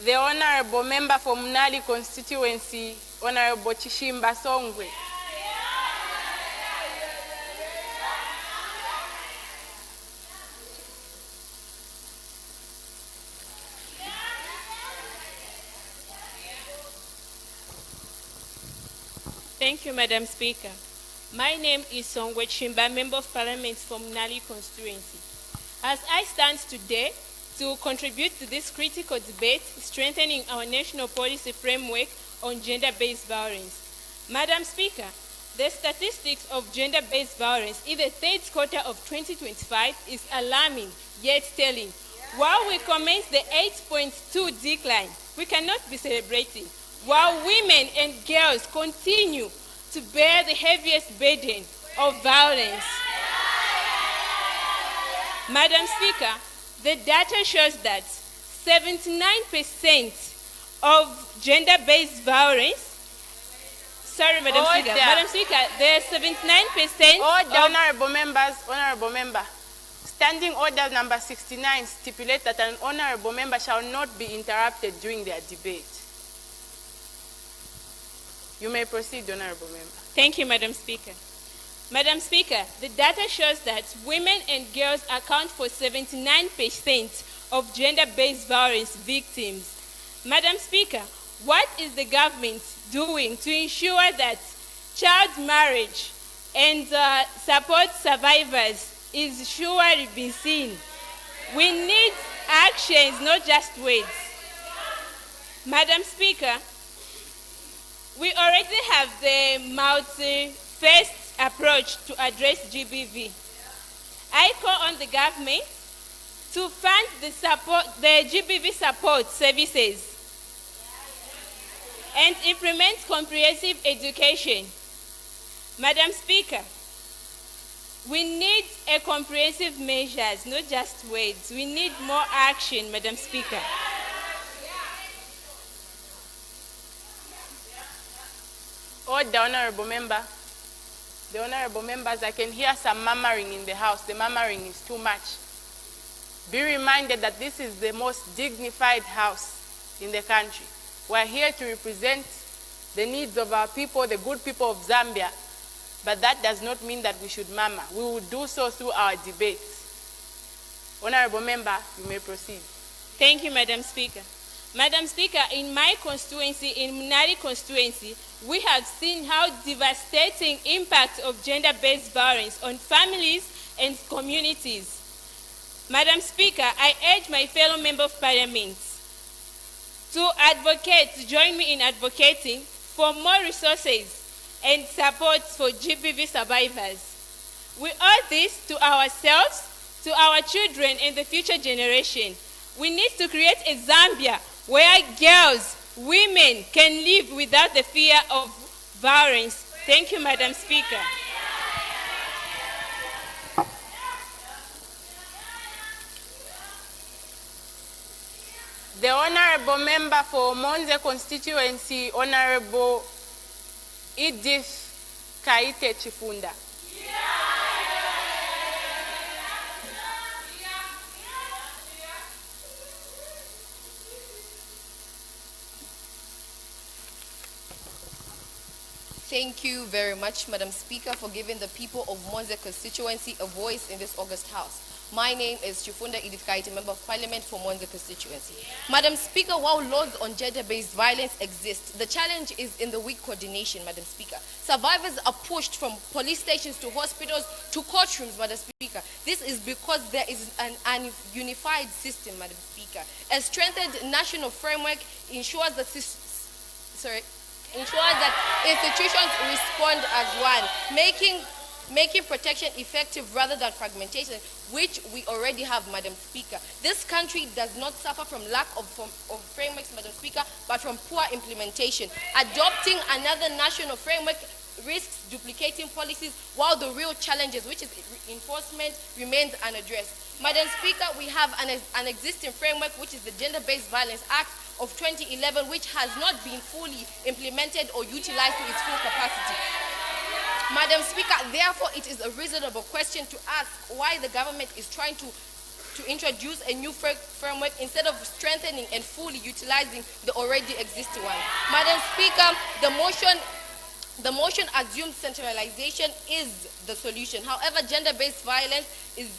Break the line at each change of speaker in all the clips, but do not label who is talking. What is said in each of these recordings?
The Honorable Member for Munali Constituency, Honorable Chishimba Songwe.
Thank you, Madam Speaker. My name is Songwe Chimba, Member of Parliament for Munali Constituency. As I stand today to contribute to this critical debate, strengthening our national policy framework on gender-based violence. Madam Speaker, the statistics of gender-based violence in the third quarter of 2025 is alarming yet telling. While we commence the 8.2 decline, we cannot be celebrating, while women and girls continue to bear the heaviest burden of violence. Madam Speaker, the data shows that 79% of gender-based violence. Sorry, Madam Speaker. Madam Speaker, there are 79%
Honorable member. Standing order number 69 stipulates that an honorable member shall not be interrupted during their debate. You may proceed, honorable member.
Thank you, Madam Speaker. Madam Speaker, the data shows that women and girls account for 79% of gender-based violence victims. Madam Speaker, what is the government doing to ensure that child marriage and support survivors is surely being seen? We need actions, not just words. Madam Speaker, we already have the multi-phased approach to address GBV. I call on the government to fund the GBV support services and implement comprehensive education. Madam Speaker, we need a comprehensive measures, not just words. We need more action, Madam Speaker.
The honorable member. The honorable members, I can hear some murmuring in the house. The murmuring is too much. Be reminded that this is the most dignified house in the country. We're here to represent the needs of our people, the good people of Zambia, but that does not mean that we should murmur. We will do so through our debates. Honorable member, you may proceed.
Thank you, Madam Speaker. Madam Speaker, in my constituency, in Munali constituency, we have seen how devastating impact of gender-based violence on families and communities. Madam Speaker, I urge my fellow member of parliament to join me in advocating for more resources and support for GBV survivors. We owe this to ourselves, to our children and the future generation. We need to create a Zambia where girls, women can live without the fear of violence. Thank you, Madam Speaker.
The honorable member for Monze constituency, Honorable Edith Kaite Chifunda.
Thank you very much, Madam Speaker, for giving the people of Monze constituency a voice in this August House. My name is Chifunda Edith Kaite, Member of Parliament for Monze constituency. Madam Speaker, while laws on gender-based violence exist, the challenge is in the weak coordination, Madam Speaker. Survivors are pushed from police stations to hospitals to courtrooms, Madam Speaker. This is because there is an unified system, Madam Speaker. A strengthened national framework ensures that institutions respond as one, making protection effective rather than fragmentation, which we already have, Madam Speaker. This country does not suffer from lack of frameworks, Madam Speaker, but from poor implementation. Adopting another national framework risks duplicating policies while the real challenges, which is enforcement, remains unaddressed. Madam Speaker, we have an existing framework, which is the Gender-Based Violence Act of 2011, which has not been fully implemented or utilized to its full capacity. Madam Speaker, therefore, it is a reasonable question to ask why the government is trying to to introduce a new framework instead of strengthening and fully utilizing the already existing one. Madam Speaker, the motion assumes centralization is the solution. However, gender-based violence is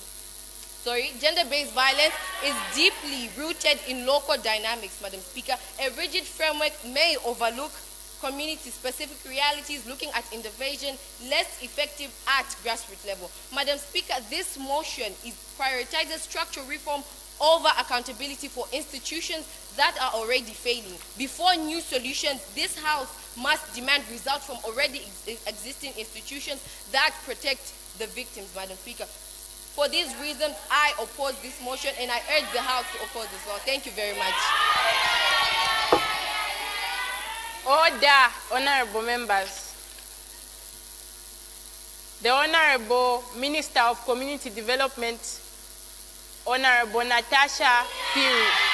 deeply rooted in local dynamics, Madam Speaker. A rigid framework may overlook community-specific realities, looking at intervention less effective at grassroots level. Madam Speaker, this motion prioritizes structural reform over accountability for institutions that are already failing. Before new solutions, this House must demand results from already existing institutions that protect the victims, Madam Speaker. For these reasons, I oppose this motion and I urge the House to oppose as well. Thank you very much.
Order, honorable members. The Honorable Minister of Community Development, Honorable Natasha Piri.